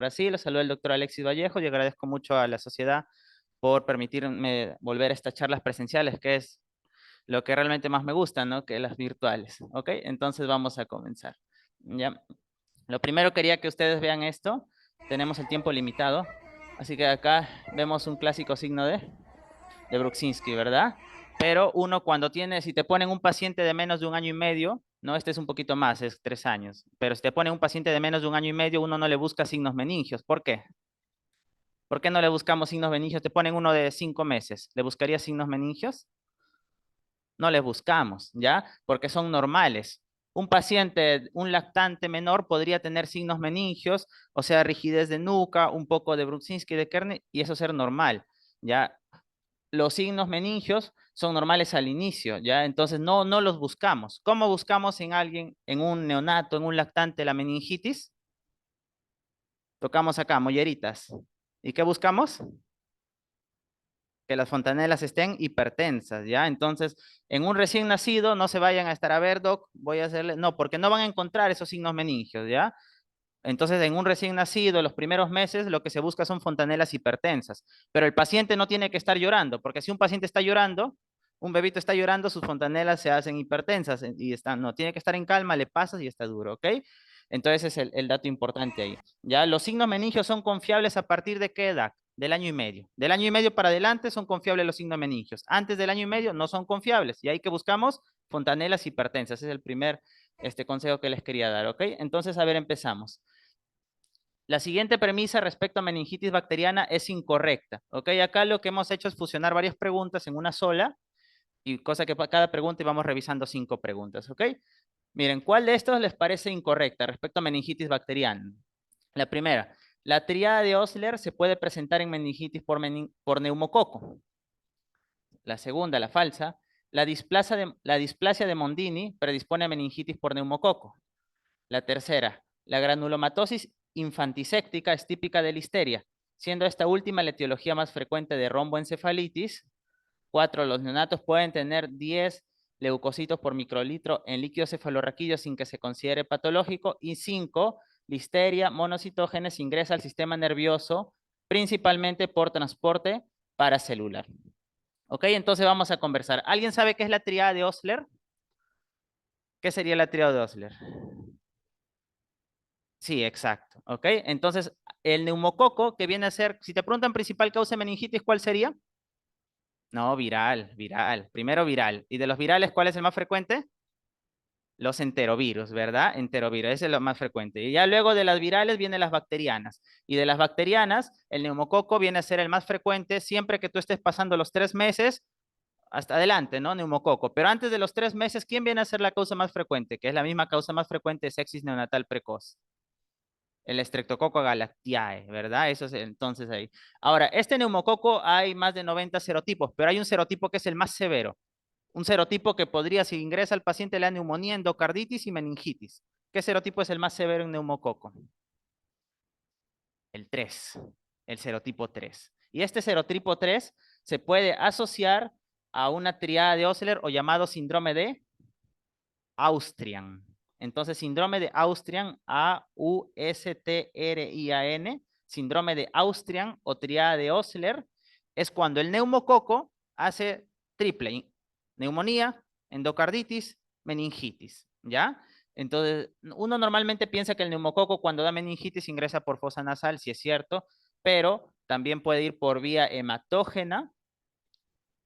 Brasil. Les saluda el doctor Alexis Vallejo y agradezco mucho a la sociedad por permitirme volver a estas charlas presenciales, que es lo que realmente más me gusta, ¿no? Que las virtuales, ¿ok? Entonces vamos a comenzar, ¿ya? Lo primero quería que ustedes vean esto. Tenemos el tiempo limitado, así que acá vemos un clásico signo de Bruksinski, ¿verdad? Pero uno cuando tiene, si te ponen un paciente de menos de un año y medio, no, este es un poquito más, es 3 años, pero si te ponen un paciente de menos de un año y medio, uno no le busca signos meningios. ¿Por qué? ¿Por qué no le buscamos signos meningios? Te ponen uno de 5 meses, ¿le buscaría signos meningios? No les buscamos, ¿ya? Porque son normales. Un paciente, un lactante menor podría tener signos meningios, o sea, rigidez de nuca, un poco de Bruksinski de Kernel, y eso ser normal, ¿ya? Los signos meningios son normales al inicio, ¿ya? Entonces no los buscamos. ¿Cómo buscamos en alguien, en un neonato, en un lactante, la meningitis? Tocamos acá, molleritas. ¿Y qué buscamos? Que las fontanelas estén hipertensas, ¿ya? Entonces, en un recién nacido, no se vayan a estar a ver, doc, voy a hacerle, no, porque no van a encontrar esos signos meningios, ¿ya? Entonces, en un recién nacido, los primeros meses, lo que se busca son fontanelas hipertensas, pero el paciente no tiene que estar llorando, porque si un paciente está llorando, un bebito está llorando, sus fontanelas se hacen hipertensas y están, no, tiene que estar en calma, le pasas y está duro, ¿ok? Entonces, ese es el dato importante ahí. ¿Ya? Los signos meningios son confiables a partir de qué edad? Del año y medio. Del año y medio para adelante son confiables los signos meningios. Antes del año y medio no son confiables. Y ahí que buscamos fontanelas hipertensas. Ese es el primer consejo que les quería dar, ¿ok? Entonces, a ver, empezamos. La siguiente premisa respecto a meningitis bacteriana es incorrecta, ¿ok? Acá lo que hemos hecho es fusionar varias preguntas en una sola, y cosa que para cada pregunta íbamos revisando 5 preguntas, ¿ok? Miren, ¿cuál de estos les parece incorrecta respecto a meningitis bacteriana? La primera, la tríada de Osler se puede presentar en meningitis por neumococo. La segunda, la falsa, la displasia de Mondini predispone a meningitis por neumococo. La tercera, la granulomatosis infantiséptica es típica de listeria, siendo esta última la etiología más frecuente de romboencefalitis. 4, los neonatos pueden tener 10 leucocitos por microlitro en líquido cefalorraquídeo sin que se considere patológico. Y 5, listeria monocitógenes ingresa al sistema nervioso principalmente por transporte paracelular. Ok, entonces vamos a conversar. ¿Alguien sabe qué es la tríada de Osler? ¿Qué sería la tríada de Osler? Sí, exacto. Ok, entonces el neumococo que viene a ser, si te preguntan principal causa de meningitis, ¿cuál sería? No, viral, viral. Primero viral. ¿Y de los virales cuál es el más frecuente? Los enterovirus, ¿verdad? Enterovirus, ese es lo más frecuente. Y ya luego de las virales vienen las bacterianas. Y de las bacterianas, el neumococo viene a ser el más frecuente siempre que tú estés pasando los 3 meses hasta adelante, ¿no? Neumococo. Pero antes de los 3 meses, ¿quién viene a ser la causa más frecuente? Que es la misma causa más frecuente de sepsis neonatal precoz. El Streptococcus galactiae, ¿verdad? Eso es entonces ahí. Ahora, este neumococo hay más de 90 serotipos, pero hay un serotipo que es el más severo. Un serotipo que podría, si ingresa al paciente, le da neumonía, endocarditis y meningitis. ¿Qué serotipo es el más severo en neumococo? El 3, el serotipo 3. Y este serotipo 3 se puede asociar a una triada de Osler o llamado síndrome de Austrian. Entonces, síndrome de Austrian, A-U-S-T-R-I-A-N, síndrome de Austrian o triada de Osler, es cuando el neumococo hace triple, neumonía, endocarditis, meningitis, ¿ya? Entonces, uno normalmente piensa que el neumococo cuando da meningitis ingresa por fosa nasal, si es cierto, pero también puede ir por vía hematógena,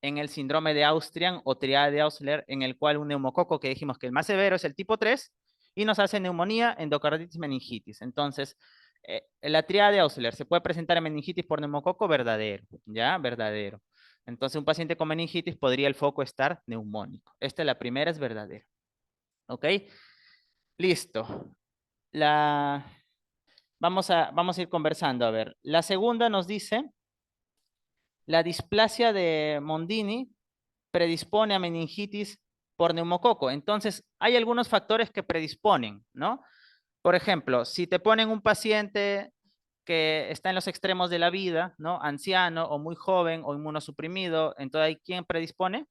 en el síndrome de Austrian o triada de Osler, en el cual un neumococo que dijimos que el más severo es el tipo 3 y nos hace neumonía, endocarditis, meningitis. Entonces, la triada de Osler se puede presentar en meningitis por neumococo verdadero, ¿ya? Verdadero. Entonces, un paciente con meningitis podría el foco estar neumónico. La primera es verdadera. ¿Ok? Listo. La... vamos a ir conversando. A ver, la segunda nos dice, la displasia de Mondini predispone a meningitis por neumococo. Entonces, hay algunos factores que predisponen, ¿no? Por ejemplo, si te ponen un paciente que está en los extremos de la vida, ¿no? Anciano o muy joven o inmunosuprimido, entonces, ¿quién predispone?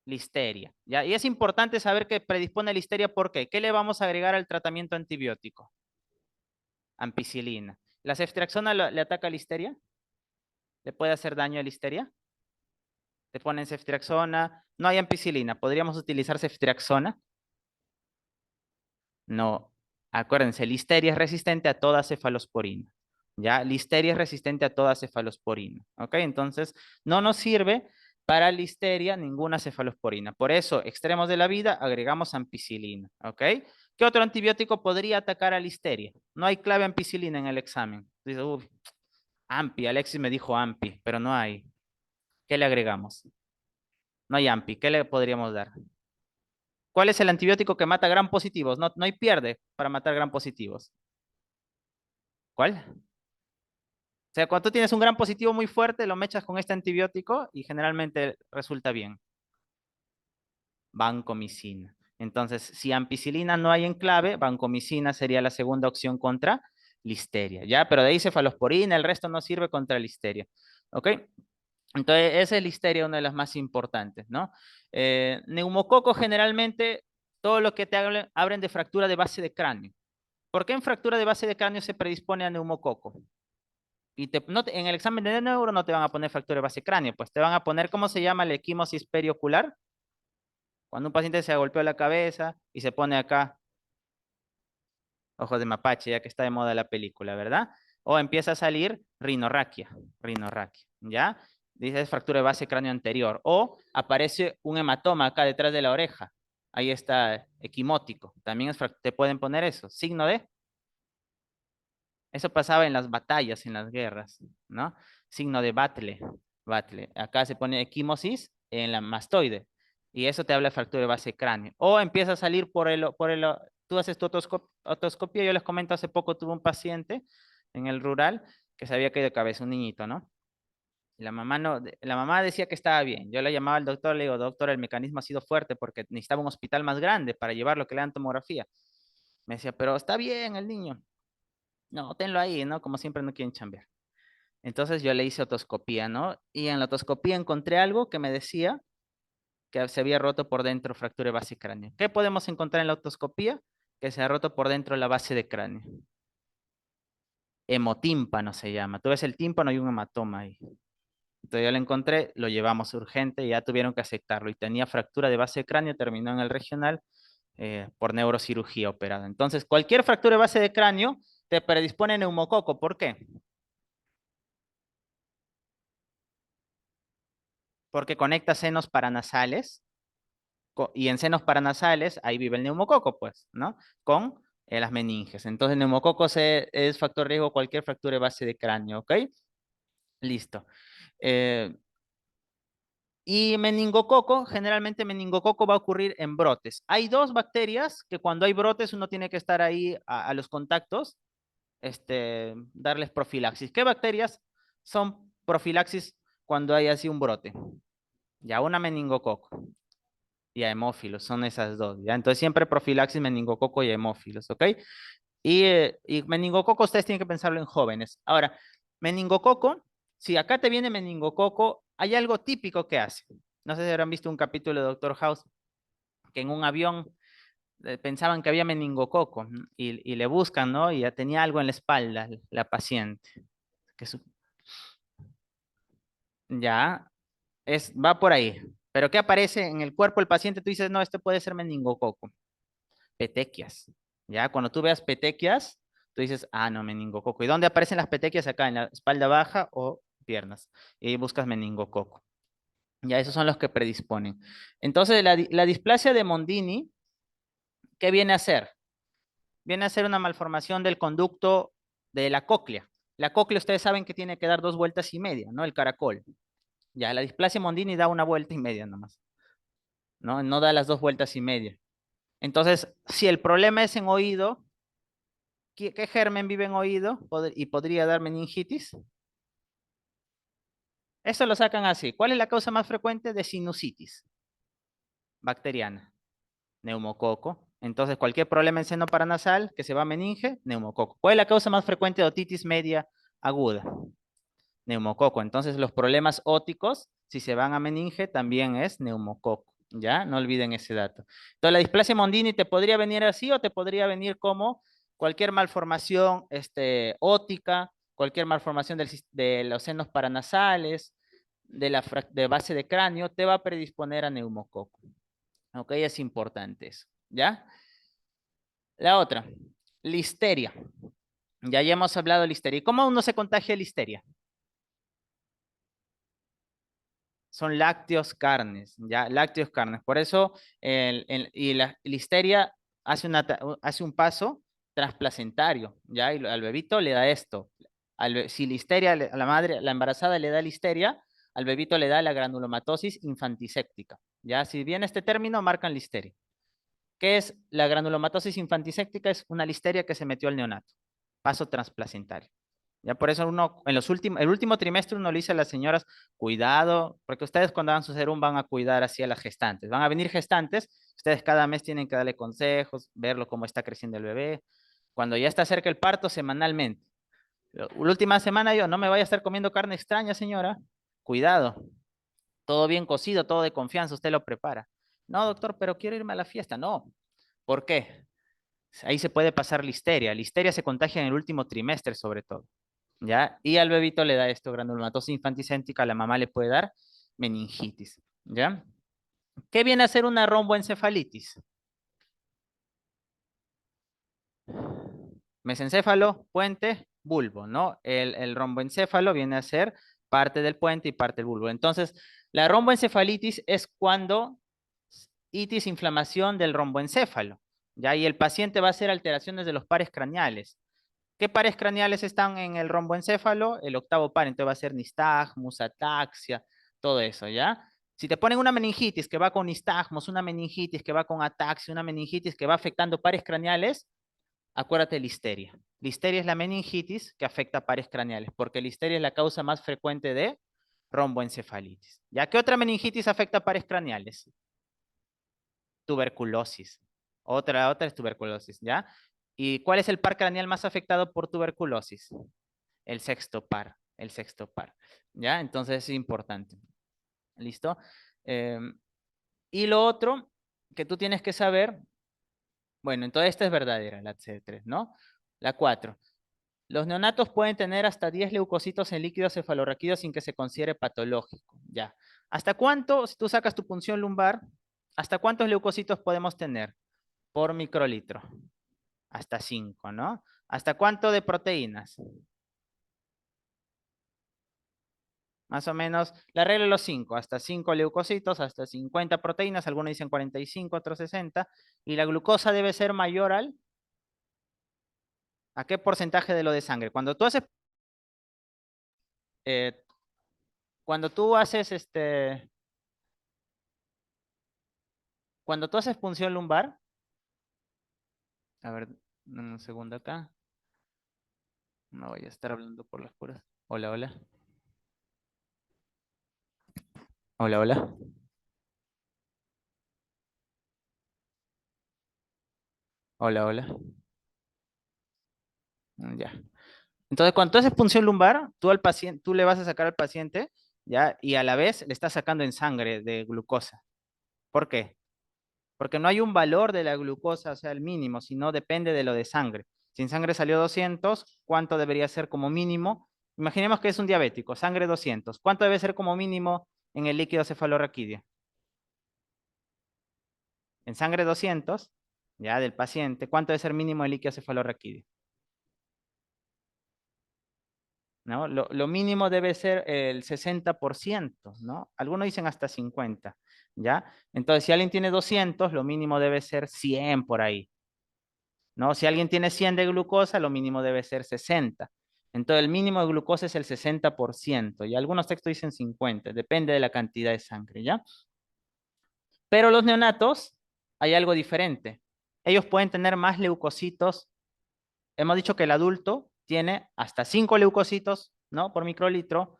Listeria, ¿ya? Y es importante saber que predispone listeria, ¿por qué? ¿Qué le vamos a agregar al tratamiento antibiótico? Ampicilina. ¿La ceftriaxona le ataca a listeria? ¿Le puede hacer daño a listeria? Te ponen ceftriaxona. No hay ampicilina. ¿Podríamos utilizar ceftriaxona? No. Acuérdense, listeria es resistente a toda cefalosporina. ¿Ya? Listeria es resistente a toda cefalosporina. ¿Ok? Entonces, no nos sirve para listeria ninguna cefalosporina. Por eso, extremos de la vida, agregamos ampicilina. ¿Ok? ¿Qué otro antibiótico podría atacar a listeria? No hay clave ampicilina en el examen. Dice, uy, ampi, Alexis me dijo ampi, pero no hay. ¿Qué le agregamos? No hay ampi. ¿Qué le podríamos dar? ¿Cuál es el antibiótico que mata gram positivos? No, no hay pierde para matar gram positivos. ¿Cuál? O sea, cuando tú tienes un gram positivo muy fuerte, lo mechas con este antibiótico y generalmente resulta bien. Vancomicina. Entonces, si ampicilina no hay en clave, vancomicina sería la segunda opción contra listeria, ¿ya? Pero de ahí cefalosporina, el resto no sirve contra listeria, ¿ok? Entonces, esa es listeria, una de las más importantes, ¿no? Neumococo generalmente, todo lo que te abren de fractura de base de cráneo. ¿Por qué en fractura de base de cráneo se predispone a neumococo? Y en el examen de neuro no te van a poner fractura de base de cráneo, pues te van a poner, ¿cómo se llama la equimosis periocular? Cuando un paciente se golpeó la cabeza y se pone acá, ojos de mapache, ya que está de moda la película, ¿verdad? O empieza a salir rinorraquia, ¿ya? Dice es fractura de base cráneo anterior. O aparece un hematoma acá detrás de la oreja. Ahí está equimótico. También te pueden poner eso. Signo de. Eso pasaba en las batallas, en las guerras, ¿no? Signo de battle. Acá se pone equimosis en la mastoide. Y eso te habla de fractura de base cráneo. O empieza a salir tú haces tu otoscopia. Yo les comento, hace poco tuve un paciente en el rural que se había caído de cabeza, un niñito, ¿no? Y la mamá no, la mamá decía que estaba bien. Yo le llamaba al doctor, le digo, doctor, el mecanismo ha sido fuerte porque necesitaba un hospital más grande para llevarlo, que le dan tomografía. Me decía, pero está bien el niño. No, tenlo ahí, ¿no? Como siempre no quieren chambear. Entonces yo le hice otoscopía, ¿no? Y en la otoscopía encontré algo que me decía que se había roto por dentro fractura de base cráneo. ¿Qué podemos encontrar en la otoscopía? Que se ha roto por dentro la base de cráneo. Hemotímpano se llama. Tú ves el tímpano y un hematoma ahí. Entonces yo lo encontré, lo llevamos urgente y ya tuvieron que aceptarlo. Y tenía fractura de base de cráneo, terminó en el regional por neurocirugía operada. Entonces, cualquier fractura de base de cráneo te predispone a neumococo. ¿Por qué? Porque conecta senos paranasales y en senos paranasales ahí vive el neumococo, pues, ¿no? Con las meninges. Entonces, el neumococo es factor de riesgo cualquier fractura de base de cráneo, ¿ok? Listo. Eh, y meningococo, generalmente meningococo va a ocurrir en brotes. Hay dos bacterias que cuando hay brotes uno tiene que estar ahí a los contactos, darles profilaxis. ¿Qué bacterias son profilaxis cuando hay así un brote? Ya una meningococo y a hemófilos, son esas dos, ¿ya? Entonces siempre profilaxis, meningococo y hemófilos, ¿ok? Y meningococo ustedes tienen que pensarlo en jóvenes. Ahora, meningococo, si acá te viene meningococo, hay algo típico que hace. No sé si habrán visto un capítulo de Doctor House, que en un avión pensaban que había meningococo y le buscan, ¿no? Y ya tenía algo en la espalda la paciente. Que ya, va por ahí. Pero ¿qué aparece en el cuerpo del paciente? Tú dices, no, este puede ser meningococo. Petequias. Ya, cuando tú veas petequias, tú dices, ah, no, meningococo. ¿Y dónde aparecen las petequias? Acá en la espalda baja o piernas. Y ahí buscas meningococo. Ya, esos son los que predisponen. Entonces, la displasia de Mondini, ¿qué viene a ser? Viene a ser una malformación del conducto de la cóclea. La cóclea, ustedes saben que tiene que dar 2 vueltas y media, ¿no? El caracol. Ya, la displasia Mondini da 1 vuelta y media nomás, ¿no? No da las 2 vueltas y media. Entonces, si el problema es en oído, ¿qué germen vive en oído y podría dar meningitis? Eso lo sacan así. ¿Cuál es la causa más frecuente de sinusitis? Bacteriana, neumococo. Entonces, cualquier problema en seno paranasal que se va a meninge, neumococo. ¿Cuál es la causa más frecuente de otitis media aguda? Neumococo. Entonces, los problemas óticos, si se van a meninge, también es neumococo. ¿Ya? No olviden ese dato. Entonces, la displasia Mondini te podría venir así o te podría venir como cualquier malformación ótica cualquier malformación de los senos paranasales, de base de cráneo, te va a predisponer a neumococo. Ok, es importante eso, ¿ya? La otra, listeria. Ya hemos hablado de listeria. ¿Y cómo uno se contagia de listeria? Son lácteos carnes, ¿ya? Lácteos carnes. Por eso, y la listeria hace un paso transplacentario, ¿ya? Y al bebito le da esto. Si listeria, a la madre, la embarazada le da listeria, al bebito le da la granulomatosis infantiséptica, ¿ya? Si viene este término, marcan listeria. ¿Qué es la granulomatosis infantiséptica? Es una listeria que se metió al neonato. Paso transplacentario. Ya por eso uno, el último trimestre uno le dice a las señoras, cuidado, porque ustedes cuando hagan su serum van a cuidar así a las gestantes. Van a venir gestantes, ustedes cada mes tienen que darle consejos, verlo cómo está creciendo el bebé. Cuando ya está cerca el parto, semanalmente. La última semana yo, no me vaya a estar comiendo carne extraña, señora. Cuidado, todo bien cocido, todo de confianza, usted lo prepara. No, doctor, pero quiero irme a la fiesta. No. ¿Por qué? Ahí se puede pasar listeria. Listeria se contagia en el último trimestre, sobre todo. ¿Ya? Y al bebito le da esto, granulomatosis infanticéntica, a la mamá le puede dar meningitis, ¿ya? ¿Qué viene a ser una romboencefalitis? Mesencéfalo, puente, bulbo, ¿no? El romboencéfalo viene a ser parte del puente y parte del bulbo. Entonces, la romboencefalitis es cuando itis, inflamación del romboencéfalo, ¿ya? Y el paciente va a hacer alteraciones de los pares craneales. ¿Qué pares craneales están en el romboencéfalo? El octavo par, entonces va a ser nistagmus, ataxia, todo eso, ¿ya? Si te ponen una meningitis que va con nistagmus, una meningitis que va con ataxia, una meningitis que va afectando pares craneales, acuérdate de listeria. Listeria es la meningitis que afecta pares craneales, porque listeria es la causa más frecuente de romboencefalitis. ¿Ya? ¿Qué otra meningitis afecta pares craneales? Tuberculosis. Otra es tuberculosis, ¿ya? ¿Y cuál es el par craneal más afectado por tuberculosis? El sexto par, ¿ya? Entonces es importante. ¿Listo? Y lo otro que tú tienes que saber, bueno, entonces esta es verdadera, la C3, ¿no? La 4. Los neonatos pueden tener hasta 10 leucocitos en líquido cefalorraquídeo sin que se considere patológico, ¿ya? ¿Hasta cuánto, si tú sacas tu punción lumbar, hasta cuántos leucocitos podemos tener por microlitro? Hasta 5, ¿no? ¿Hasta cuánto de proteínas? Más o menos, la regla de los 5, hasta 5 leucocitos, hasta 50 proteínas, algunos dicen 45, otros 60, y la glucosa debe ser mayor ¿a qué porcentaje de lo de sangre? Eh, cuando tú haces, cuando tú haces punción lumbar, a ver, un segundo acá, no voy a estar hablando por las puras. Hola, hola, hola, hola, hola, hola, ya. Entonces, cuando tú haces punción lumbar, tú al paciente, tú le vas a sacar al paciente, ¿ya? Y a la vez le estás sacando en sangre de glucosa. ¿Por qué? Porque no hay un valor de la glucosa, o sea, el mínimo, sino depende de lo de sangre. Si en sangre salió 200, ¿cuánto debería ser como mínimo? Imaginemos que es un diabético, sangre 200. ¿Cuánto debe ser como mínimo en el líquido cefalorraquídeo? En sangre 200, ya del paciente, ¿cuánto debe ser mínimo el líquido cefalorraquídeo? ¿No? Lo mínimo debe ser el 60%, ¿no? Algunos dicen hasta 50, ¿ya? Entonces, si alguien tiene 200, lo mínimo debe ser 100 por ahí, ¿no? Si alguien tiene 100 de glucosa, lo mínimo debe ser 60. Entonces, el mínimo de glucosa es el 60%, y algunos textos dicen 50, depende de la cantidad de sangre, ¿ya? Pero los neonatos, hay algo diferente. Ellos pueden tener más leucocitos. Hemos dicho que el adulto tiene hasta 5 leucocitos, ¿no? Por microlitro,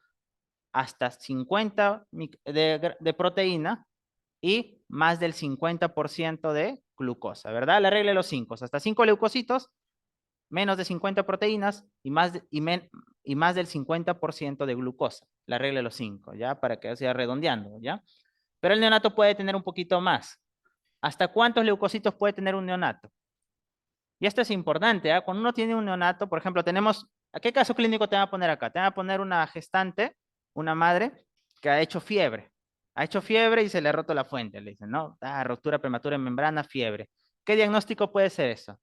hasta 50 de proteína y más del 50% de glucosa, ¿verdad? La regla de los 5, hasta 5 leucocitos, menos de 50 proteínas y más del 50% de glucosa, la regla de los 5, ¿ya? Para que sea redondeando, ¿ya? Pero el neonato puede tener un poquito más. ¿Hasta cuántos leucocitos puede tener un neonato? Y esto es importante, ¿eh? Cuando uno tiene un neonato, por ejemplo, tenemos ¿A qué caso clínico te van a poner acá? Te van a poner una gestante, una madre, que ha hecho fiebre. Ha hecho fiebre y se le ha roto la fuente. Le dicen, ¿no? Ruptura prematura en membrana, fiebre. ¿Qué diagnóstico puede ser eso?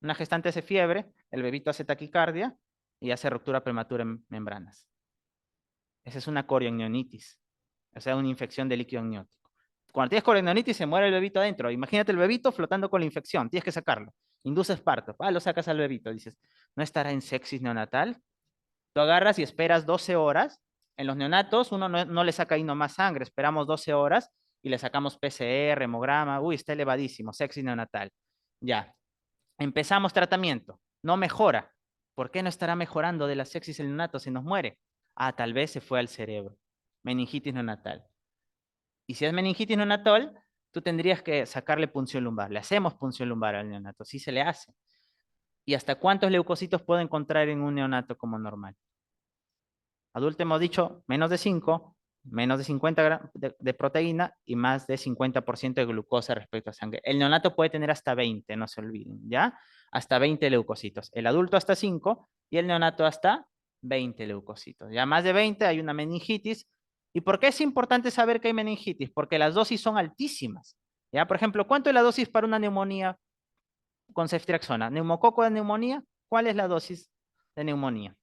Una gestante hace fiebre, el bebito hace taquicardia y hace ruptura prematura en membranas. Esa es una corioamnionitis, o sea, una infección de líquido amniótico. Cuando tienes corioamnionitis se muere el bebito adentro. Imagínate el bebito flotando con la infección, tienes que sacarlo. Induces parto, lo sacas al bebito, dices, ¿no estará en sepsis neonatal? Tú agarras y esperas 12 horas. En los neonatos uno no le saca ahí nomás sangre, esperamos 12 horas y le sacamos PCR, hemograma, uy, está elevadísimo, sepsis neonatal. Ya, empezamos tratamiento, no mejora. ¿Por qué no estará mejorando de la sepsis el neonato? Se nos muere. Tal vez se fue al cerebro. Meningitis neonatal. Y si es meningitis neonatal, tú tendrías que sacarle punción lumbar. Le hacemos punción lumbar al neonato, sí se le hace. ¿Y hasta cuántos leucocitos puedo encontrar en un neonato como normal? Adulto hemos dicho menos de 5, menos de 50 gramos de proteína y más de 50% de glucosa respecto a sangre. El neonato puede tener hasta 20, no se olviden, ¿ya? Hasta 20 leucocitos. El adulto hasta 5 y el neonato hasta 20 leucocitos. Ya más de 20 hay una meningitis. ¿Y por qué es importante saber que hay meningitis? Porque las dosis son altísimas. ¿Ya? Por ejemplo, ¿cuánto es la dosis para una neumonía con ceftriaxona? ¿Neumococo de neumonía? ¿Cuál es la dosis de neumonía?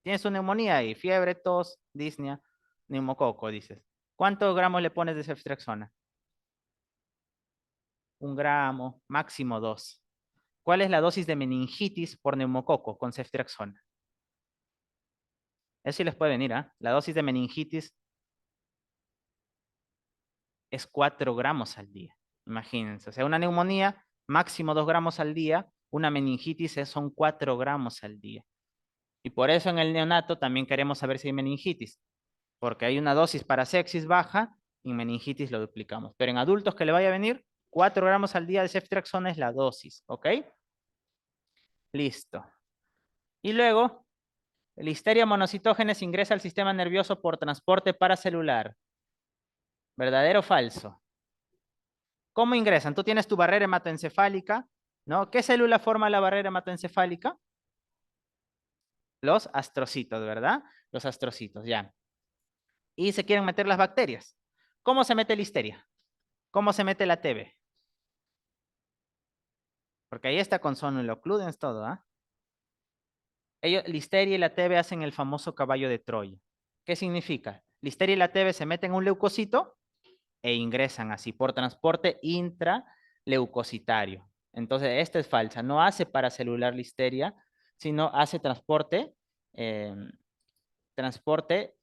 Tienes una neumonía y fiebre, tos, disnea, neumococo, dices. ¿Cuántos gramos le pones de ceftriaxona? 1 gramo, máximo 2. ¿Cuál es la dosis de meningitis por neumococo con ceftriaxona? Eso sí les puede venir, ¿ah? La dosis de meningitis es 4 gramos al día. Imagínense, o sea, una neumonía, máximo 2 gramos al día, una meningitis son 4 gramos al día. Y por eso en el neonato también queremos saber si hay meningitis, porque hay una dosis para sepsis baja y en meningitis lo duplicamos. Pero en adultos que le vaya a venir, 4 gramos al día de ceftriaxona es la dosis, ¿ok? Listo. Y luego, Listeria monocitógenes ingresa al sistema nervioso por transporte paracelular. ¿Verdadero o falso? ¿Cómo ingresan? Tú tienes tu barrera hematoencefálica, ¿no? ¿Qué célula forma la barrera hematoencefálica? Los astrocitos, ¿verdad? Los astrocitos, ya. Y se quieren meter las bacterias. ¿Cómo se mete Listeria? ¿Cómo se mete la TB? Porque ahí está con sonulocludens todo, ¿ah? Ellos, Listeria y la TB hacen el famoso caballo de Troya. ¿Qué significa? Listeria y la TB se meten en un leucocito e ingresan así por transporte intraleucocitario. Entonces, esta es falsa. No hace paracelular Listeria, sino hace eh, transporte,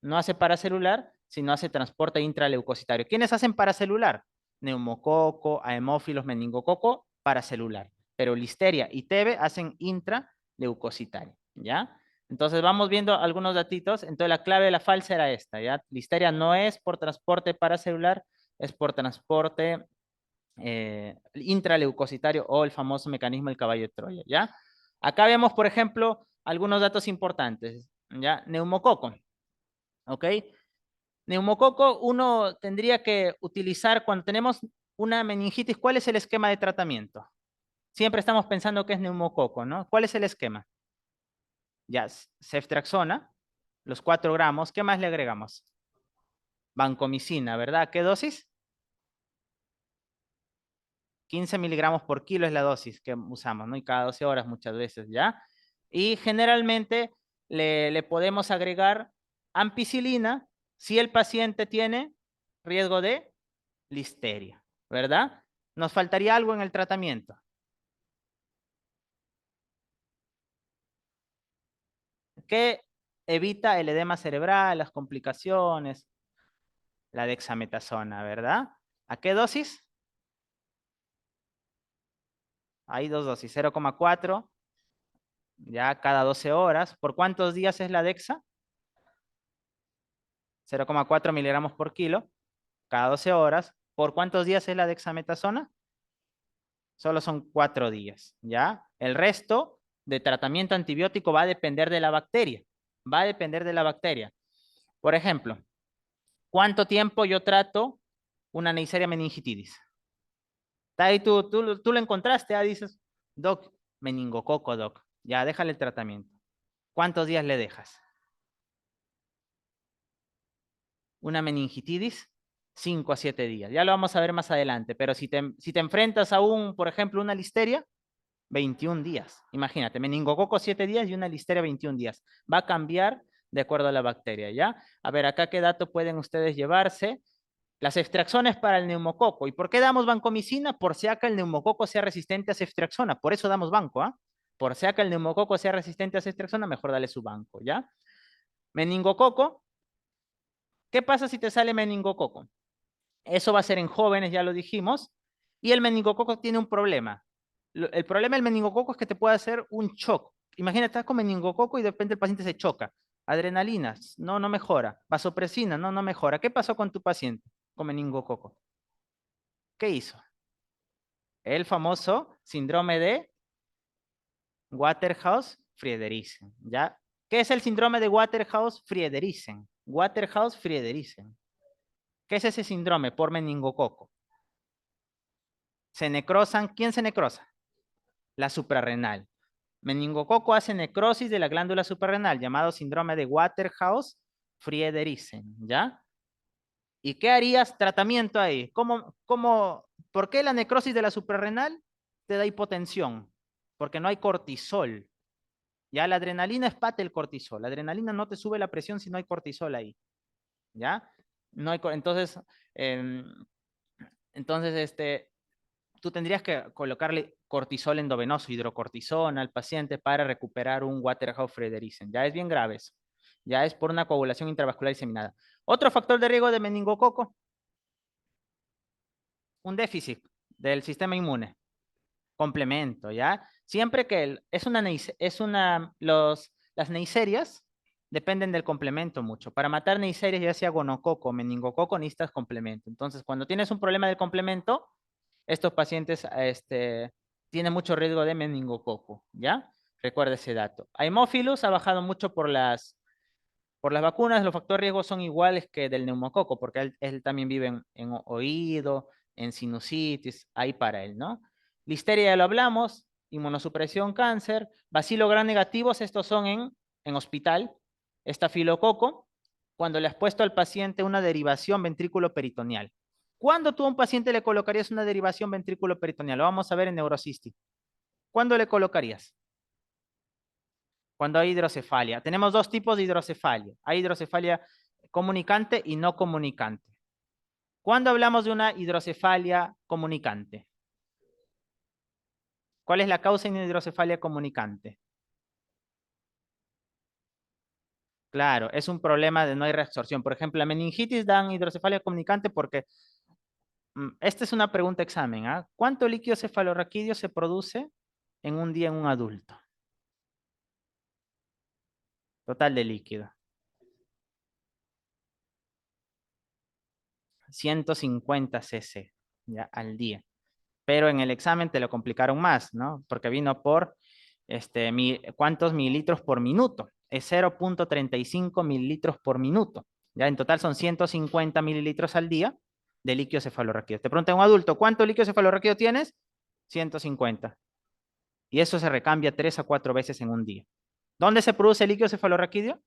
no hace paracelular, sino hace transporte intraleucocitario. ¿Quiénes hacen paracelular? Neumococo, aemófilos, meningococo, paracelular. Pero Listeria y TB hacen intraleucocitario, ¿ya? Entonces vamos viendo algunos datitos. Entonces la clave de la falsa era esta, ¿ya? Listeria no es por transporte paracelular, es por transporte intraleucocitario o el famoso mecanismo del caballo de Troya, ¿ya? Acá vemos, por ejemplo, algunos datos importantes, ¿ya? Neumococo, ¿ok? Neumococo uno tendría que utilizar cuando tenemos una meningitis. ¿Cuál es el esquema de tratamiento? Siempre estamos pensando que es neumococo, ¿no? ¿Cuál es el esquema? Ya, ceftriaxona, los 4 gramos. ¿Qué más le agregamos? Vancomicina, ¿verdad? ¿Qué dosis? 15 miligramos por kilo es la dosis que usamos, ¿no? Y cada 12 horas muchas veces, ¿ya? Y generalmente le podemos agregar ampicilina si el paciente tiene riesgo de listeria, ¿verdad? Nos faltaría algo en el tratamiento. ¿Qué evita el edema cerebral, las complicaciones? La dexametasona, ¿verdad? ¿A qué dosis? Hay dos dosis, 0,4 ya cada 12 horas. ¿Por cuántos días es la dexa? 0,4 miligramos por kilo cada 12 horas. ¿Por cuántos días es la dexametasona? Solo son 4 días, ¿ya? El resto de tratamiento antibiótico va a depender de la bacteria. Va a depender de la bacteria. Por ejemplo, ¿cuánto tiempo yo trato una Neisseria meningitidis? Está ahí tú lo encontraste, dices, doc, meningococo, doc. Ya, déjale el tratamiento. ¿Cuántos días le dejas? Una meningitis, 5 a 7 días. Ya lo vamos a ver más adelante, pero si te enfrentas a por ejemplo, una listeria, 21 días. Imagínate, meningococo 7 días y una listeria 21 días. Va a cambiar de acuerdo a la bacteria, ¿ya? A ver, acá qué dato pueden ustedes llevarse. Las ceftriaxonas para el neumococo. ¿Y por qué damos vancomicina? Por si acá el neumococo sea resistente a ceftriaxona. Por eso damos banco, ¿ah? Por si acá el neumococo sea resistente a ceftriaxona, mejor dale su banco, ¿ya? Meningococo. ¿Qué pasa si te sale meningococo? Eso va a ser en jóvenes, ya lo dijimos. Y el meningococo tiene un problema. El problema del meningococo es que te puede hacer un shock. Imagínate, estás con meningococo y de repente el paciente se choca. Adrenalinas, no, no mejora. Vasopresina, no, no mejora. ¿Qué pasó con tu paciente con meningococo? ¿Qué hizo? El famoso síndrome de Waterhouse-Friedrichsen, ¿ya? ¿Qué es el síndrome de Waterhouse-Friedrichsen? Waterhouse-Friedrichsen. ¿Qué es ese síndrome por meningococo? Se necrosan, ¿quién se necrosa? La suprarrenal. Meningococo hace necrosis de la glándula suprarrenal, llamado síndrome de Waterhouse-Friedrichsen, ¿ya? ¿Y qué harías tratamiento ahí? ¿Por qué la necrosis de la suprarrenal te da hipotensión? Porque no hay cortisol. Ya la adrenalina es parte del cortisol. La adrenalina no te sube la presión si no hay cortisol ahí. ¿Ya? No hay, eh, entonces, tú tendrías que colocarle cortisol endovenoso, hidrocortisona al paciente para recuperar un Waterhouse-Friedrichsen. Ya es bien grave eso. Ya es por una coagulación intravascular diseminada. Otro factor de riesgo de meningococo, un déficit del sistema inmune. Complemento, ¿ya? Siempre que las neiserias dependen del complemento mucho. Para matar neiserias, ya sea gonococo o meningococo, necesitas complemento. Entonces, cuando tienes un problema del complemento, estos pacientes tienen mucho riesgo de meningococo, ¿ya? Recuerda ese dato. Haemophilus ha bajado mucho por las vacunas. Los factores de riesgo son iguales que del neumococo, porque él también vive en oído, en sinusitis, ahí para él, ¿no? Listeria ya lo hablamos, inmunosupresión, cáncer, bacilo gram negativos, estos son en hospital, estafilococo, cuando le has puesto al paciente una derivación ventrículo peritoneal. ¿Cuándo tú a un paciente le colocarías una derivación ventrículo peritoneal? Lo vamos a ver en neurocisti. ¿Cuándo le colocarías? Cuando hay hidrocefalia. Tenemos dos tipos de hidrocefalia. Hay hidrocefalia comunicante y no comunicante. ¿Cuándo hablamos de una hidrocefalia comunicante? ¿Cuál es la causa de una hidrocefalia comunicante? Claro, es un problema de no hay reabsorción. Por ejemplo, la meningitis dan hidrocefalia comunicante porque esta es una pregunta examen, ¿ah? ¿Cuánto líquido cefalorraquídeo se produce en un día en un adulto? Total de líquido. 150 cc ya al día. Pero en el examen te lo complicaron más, ¿no? Porque vino por ¿cuántos mililitros por minuto? Es 0,35 mililitros por minuto. Ya en total son 150 mililitros al día de líquido cefalorraquídeo. Te pregunta un adulto, ¿cuánto líquido cefalorraquídeo tienes? 150. Y eso se recambia 3 a 4 veces en un día. ¿Dónde se produce el líquido cefalorraquídeo?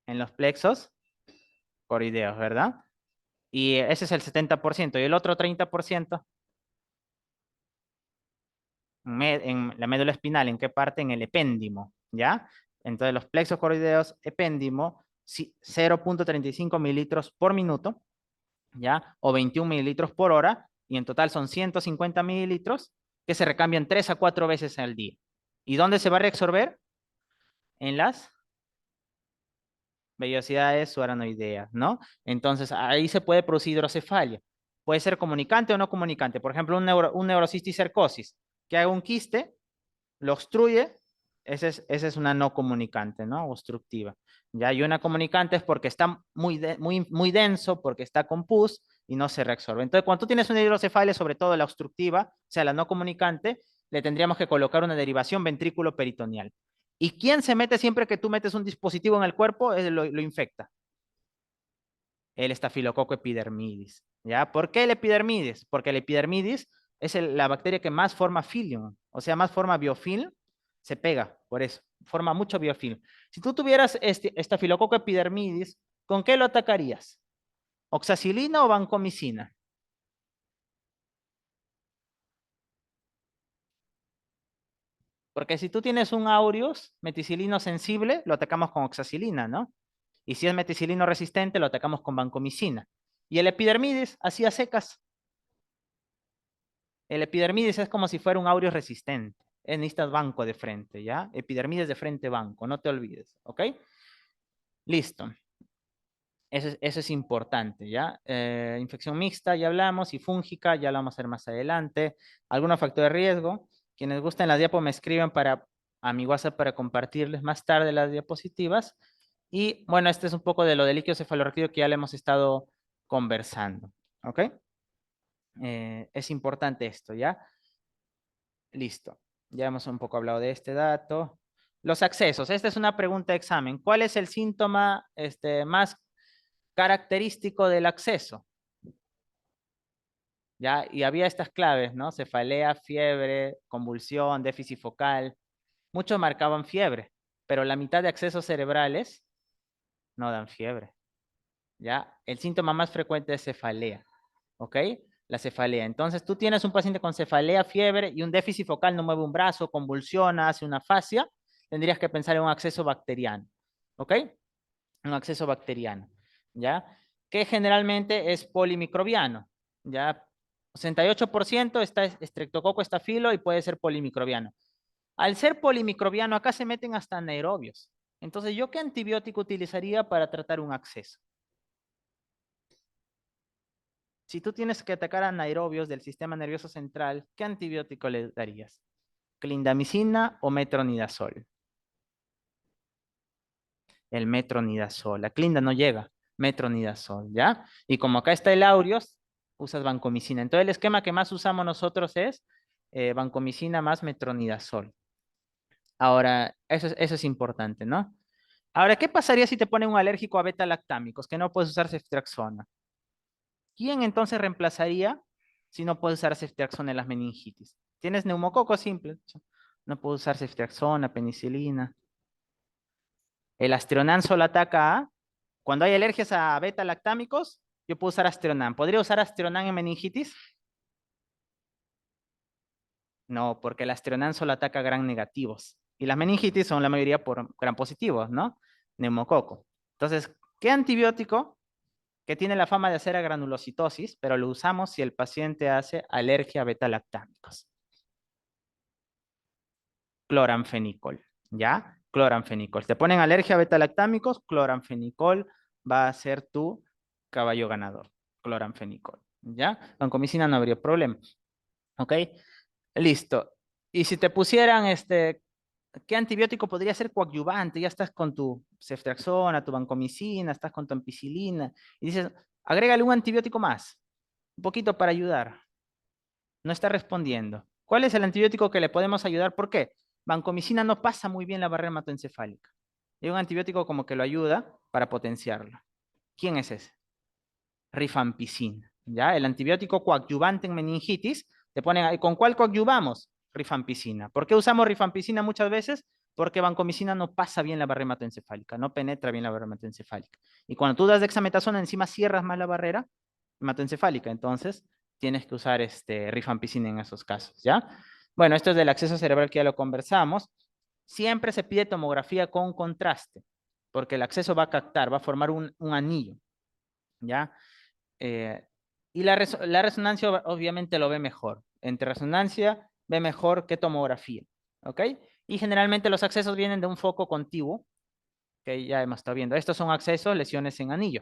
En los plexos coroideos, ¿verdad? Y ese es el 70%. Y el otro 30%, en la médula espinal, ¿en qué parte? En el epéndimo, ¿ya? Entonces los plexos coroideos, epéndimo, 0,35 mililitros por minuto, ¿ya? O 21 mililitros por hora, y en total son 150 mililitros que se recambian 3 a 4 veces al día. ¿Y dónde se va a reabsorber? En las vellosidades subaranoideas, ¿no? Entonces ahí se puede producir hidrocefalia. Puede ser comunicante o no comunicante. Por ejemplo, un neurocisticercosis, que haga un quiste, lo obstruye, esa es una no comunicante, ¿no? Obstructiva. Ya, y una comunicante es porque está muy denso, porque está con pus y no se reabsorbe. Entonces, cuando tú tienes una hidrocefalia, sobre todo la obstructiva, o sea, la no comunicante, le tendríamos que colocar una derivación ventrículo peritoneal. ¿Y quién se mete siempre que tú metes un dispositivo en el cuerpo? Lo infecta. El estafilococo epidermidis. ¿Ya? ¿Por qué el epidermidis? Porque el epidermidis es la bacteria que más forma filium. O sea, más forma biofilm, se pega, por eso, forma mucho biofilm. Si tú tuvieras este estafilococo epidermidis, ¿con qué lo atacarías? ¿Oxacilina o vancomicina? Porque si tú tienes un aureus meticilino sensible, lo atacamos con oxacilina, ¿no? Y si es meticilino resistente, lo atacamos con vancomicina. Y el epidermidis, así a secas. El epidermidis es como si fuera un aureus resistente. Necesitas banco de frente, ¿ya? Epidermidis de frente banco, no te olvides, ¿ok? Listo. Eso es importante, ¿ya? Infección mixta, ya hablamos, y fúngica, ya lo vamos a hacer más adelante. ¿Algunos factores de riesgo? Quienes gusten las diapos me escriben a mi WhatsApp para compartirles más tarde las diapositivas. Y bueno, este es un poco de lo del líquido cefalorraquídeo que ya le hemos estado conversando, ¿ok? Es importante esto, ¿ya? Listo. Ya hemos un poco hablado de este dato. Los accesos. Esta es una pregunta de examen. ¿Cuál es el síntoma más característico del acceso? ¿Ya? Y había estas claves, ¿no? Cefalea, fiebre, convulsión, déficit focal. Muchos marcaban fiebre, pero la mitad de accesos cerebrales no dan fiebre, ¿ya? El síntoma más frecuente es cefalea, ¿ok? La cefalea. Entonces, tú tienes un paciente con cefalea, fiebre y un déficit focal, no mueve un brazo, convulsiona, hace una fascia, tendrías que pensar en un acceso bacteriano, ¿ok? Un acceso bacteriano, ¿ya? Que generalmente es polimicrobiano, ¿ya? 68% está estreptococo estafilo y puede ser polimicrobiano. Al ser polimicrobiano, acá se meten hasta anaerobios. Entonces, ¿yo qué antibiótico utilizaría para tratar un acceso? Si tú tienes que atacar a anaerobios del sistema nervioso central, ¿qué antibiótico le darías? ¿Clindamicina o metronidazol? El metronidazol. La clinda no llega. Metronidazol, ¿ya? Y como acá está el aureus, usas vancomicina. Entonces el esquema que más usamos nosotros es vancomicina más metronidazol. Ahora, eso es importante, ¿no? Ahora, ¿qué pasaría si te ponen un alérgico a beta-lactámicos, que no puedes usar ceftriaxona? ¿Quién entonces reemplazaría si no puedes usar ceftriaxona en las meningitis? ¿Tienes neumococo simple? No puedo usar ceftriaxona, penicilina. El Astronan solo ataca cuando hay alergias a beta-lactámicos, yo puedo usar Astronan. ¿Podría usar Astronan en meningitis? No, porque el Astronan solo ataca gran negativos. Y las meningitis son la mayoría por gran positivos, ¿no? Neumococo. Entonces, ¿qué antibiótico que tiene la fama de hacer agranulocitosis, pero lo usamos si el paciente hace alergia a beta-lactámicos? Cloranfenicol, ¿ya? Cloranfenicol. Te ponen alergia a beta-lactámicos, cloranfenicol va a ser tu caballo ganador. Cloranfenicol, ¿ya? Vancomicina no habría problema, ¿ok? Listo. Y si te pusieran ¿qué antibiótico podría ser coadyuvante? Ya estás con tu ceftriaxona, tu vancomicina, estás con tu ampicilina, y dices, agrégale un antibiótico más, un poquito para ayudar. No está respondiendo. ¿Cuál es el antibiótico que le podemos ayudar? ¿Por qué? Vancomicina no pasa muy bien la barrera hematoencefálica. Hay un antibiótico como que lo ayuda para potenciarlo. ¿Quién es ese? Rifampicina, ¿ya? El antibiótico coadyuvante en meningitis, te ponen ahí, ¿con cuál coadyuvamos? Rifampicina. ¿Por qué usamos rifampicina muchas veces? Porque vancomicina no pasa bien la barrera hematoencefálica, no penetra bien la barrera hematoencefálica. Y cuando tú das dexametasona, encima cierras más la barrera hematoencefálica, entonces tienes que usar rifampicina en esos casos, ¿ya? Bueno, esto es del acceso cerebral que ya lo conversamos. Siempre se pide tomografía con contraste, porque el acceso va a captar, va a formar un anillo, ¿ya? Eh, y la resonancia obviamente lo ve mejor. Entre resonancia ve mejor que tomografía, ¿ok? Y generalmente los accesos vienen de un foco contiguo, que ya hemos estado viendo. Estos son accesos, lesiones en anillo.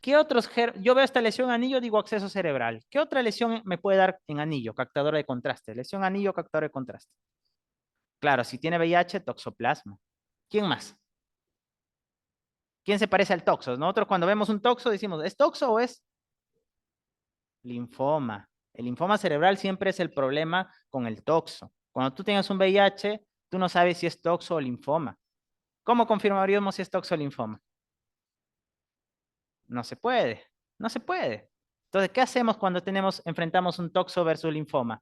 ¿Qué otros? Yo veo esta lesión en anillo, digo acceso cerebral. ¿Qué otra lesión me puede dar en anillo? Captadora de contraste. Lesión anillo, captadora de contraste. Claro, si tiene VIH, toxoplasma. ¿Quién más? ¿Quién se parece al toxo? Nosotros cuando vemos un toxo decimos, ¿es toxo o es linfoma? El linfoma cerebral siempre es el problema con el toxo. Cuando tú tengas un VIH, tú no sabes si es toxo o linfoma. ¿Cómo confirmaríamos si es toxo o linfoma? No se puede, no se puede. Entonces, ¿qué hacemos cuando enfrentamos un toxo versus linfoma?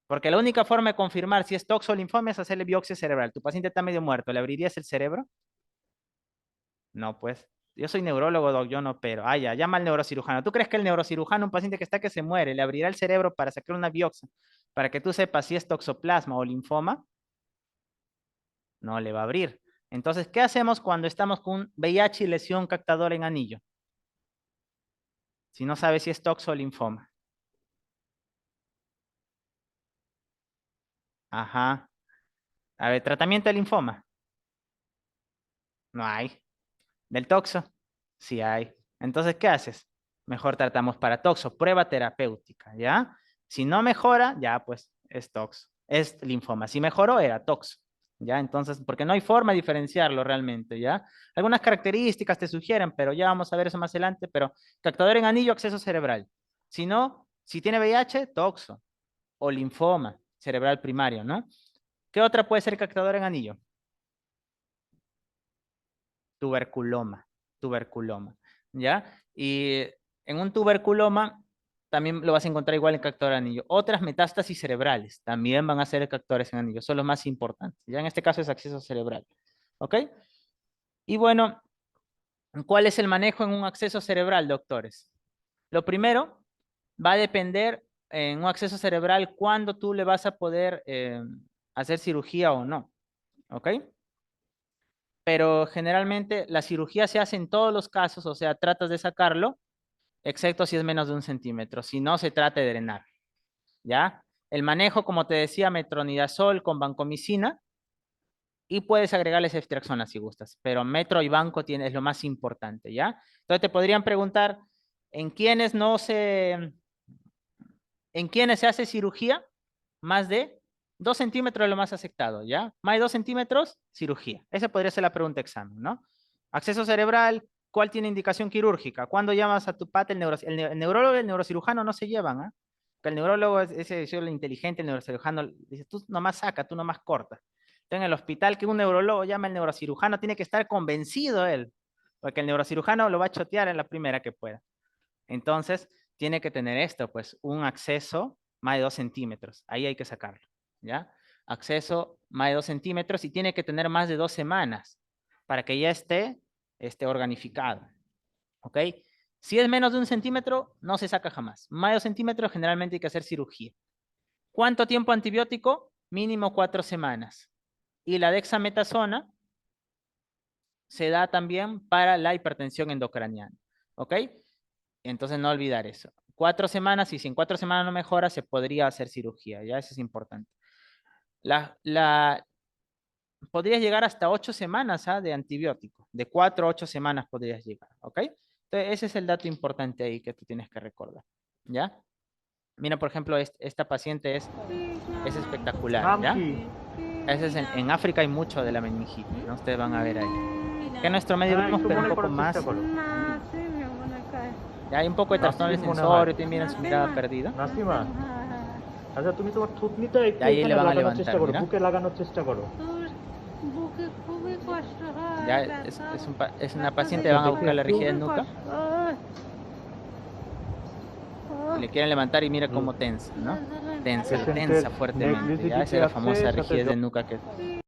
Porque la única forma de confirmar si es toxo o linfoma es hacerle biopsia cerebral. Tu paciente está medio muerto, ¿le abrirías el cerebro? No, pues. Yo soy neurólogo, doc, yo no opero. Ah, ya, llama al neurocirujano. ¿Tú crees que el neurocirujano, un paciente que está que se muere, le abrirá el cerebro para sacar una biopsia, para que tú sepas si es toxoplasma o linfoma? No le va a abrir. Entonces, ¿qué hacemos cuando estamos con un VIH y lesión captadora en anillo? Si no sabes si es toxo o linfoma. Ajá. A ver, tratamiento de linfoma. No hay. Del toxo, sí hay. Entonces, ¿qué haces? Mejor tratamos para toxo, prueba terapéutica, ¿ya? Si no mejora, ya pues es toxo, es linfoma. Si mejoró, era toxo, ¿ya? Entonces, porque no hay forma de diferenciarlo realmente, ¿ya? Algunas características te sugieren, pero ya vamos a ver eso más adelante, pero captador en anillo, acceso cerebral. Si no, si tiene VIH, toxo o linfoma cerebral primario, ¿no? ¿Qué otra puede ser captador en anillo? Tuberculoma, tuberculoma, ¿ya? Y en un tuberculoma también lo vas a encontrar igual en captor anillo. Otras metástasis cerebrales también van a ser captores en anillo, son los más importantes. Ya en este caso es acceso cerebral, ¿ok? Y bueno, ¿cuál es el manejo en un acceso cerebral, doctores? Lo primero va a depender en un acceso cerebral cuándo tú le vas a poder hacer cirugía o no, ¿ok? Pero generalmente la cirugía se hace en todos los casos, o sea, tratas de sacarlo, excepto si es menos de 1 centímetro, si no se trata de drenar, ¿ya? El manejo, como te decía, metronidazol con vancomicina y puedes agregarles ceftriaxona si gustas, pero metro y banco es lo más importante, ¿ya? Entonces te podrían preguntar, ¿en quiénes no se, en quiénes se hace cirugía? Más de 2 centímetros es lo más aceptado, ¿ya? Más de 2 centímetros, cirugía. Esa podría ser la pregunta examen, ¿no? Acceso cerebral, ¿cuál tiene indicación quirúrgica? ¿Cuándo llamas a tu pata? El neurólogo y el neurocirujano no se llevan, ¿ah? Que el neurólogo es el inteligente, el neurocirujano dice, tú nomás saca, tú nomás corta. En el hospital que un neurólogo llama al neurocirujano, tiene que estar convencido él, porque el neurocirujano lo va a chotear en la primera que pueda. Entonces, tiene que tener esto, pues, un acceso más de 2 centímetros. Ahí hay que sacarlo, ¿ya? Acceso más de 2 centímetros y tiene que tener más de 2 semanas para que ya esté organificado, ¿ok? Si es menos de 1 centímetro, no se saca jamás. Más de 2 centímetros, generalmente hay que hacer cirugía. ¿Cuánto tiempo antibiótico? Mínimo 4 semanas. Y la dexametasona se da también para la hipertensión endocraniana, ¿ok? Entonces no olvidar eso. 4 semanas, y si en 4 semanas no mejora, se podría hacer cirugía, ya eso es importante. Podrías llegar hasta 8 semanas de antibiótico. De 4 a 8 semanas podrías llegar, ¿ok? Entonces ese es el dato importante ahí que tú tienes que recordar, ¿ya? Mira, por ejemplo, esta paciente es espectacular, নাম ¿ya? কি? Ese es en África hay mucho de la meningitis, ¿no? Ustedes van a ver ahí. Que en nuestro medio হ্যাঁ vemos, একটু pero un মনে poco করার চেষ্টা más. করো। Ya hay un poco de trastorno Nasrin মনে হয়। sensorio, tienen miran su mirada perdida. Nasima, আচ্ছা তুমি তোমার থুতনিটা Y একটু ahí le এখানে van a লাগানোর চেষ্টা levantar, করো, mira. বুকে লাগানোর চেষ্টা করো। বুকে খুবই কষ্ট হয় Ya ব্যথা es una ব্যথা paciente, থেকে van a দেখি buscar la একটু। rigidez খুবই nuca কষ্ট y le quieren levantar y mira cómo tensa, ¿no? Tensa, পেশেন্টের tensa next fuertemente. Visit Ya কি esa es la আছে, famosa সাথে rigidez de nuca que